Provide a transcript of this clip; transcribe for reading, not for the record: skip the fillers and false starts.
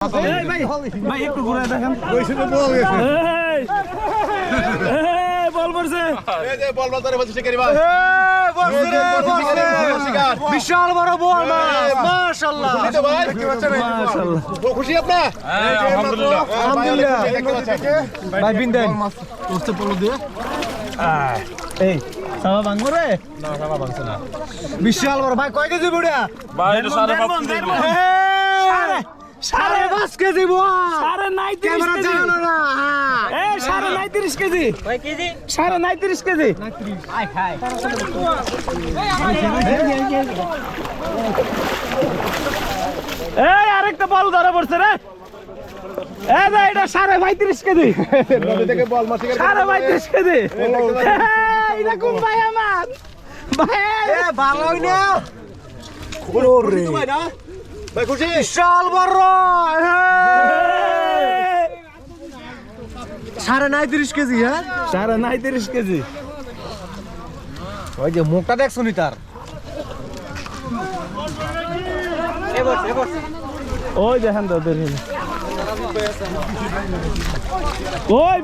ভাই একটু ঘুরে দেখেন বল পড়ছে বিশাল বড় বল মাশাআল্লাহ খুশি আপনার আলহামদুলিল্লাহ ভাই বিন দেন উঠছে পলো দিয়ে এই সাবা ভাঙবো রে না সাবা ভাঙছে না বিশাল বড় ভাই কয় কেজি বুড়া ভাই এটা 5.5 কেজি সাড়ে 5 কেজি বল সাড়ে 39 ক্যামেরা কেজি চালানো না এই সাড়ে 39 কেজি কয় কেজি সাড়ে 39 কেজি হাই হাই এই আরেকটা বল ধরে পড়ছে রে এই যে এটা সাড়ে 35 কেজি নদী থেকে বল মাছ শিকার সাড়ে 35 কেজি এটা কোন ভাই আমার ভাই এ ভালোই না ওরে ভাই না ভাই খুশি বিশাল বড় সাড়ে 39 কেজি হ্যাঁ সাড়ে 39 কেজি ওই যে মুখটা দেখছো নি তার ওই দেখেন তো ওই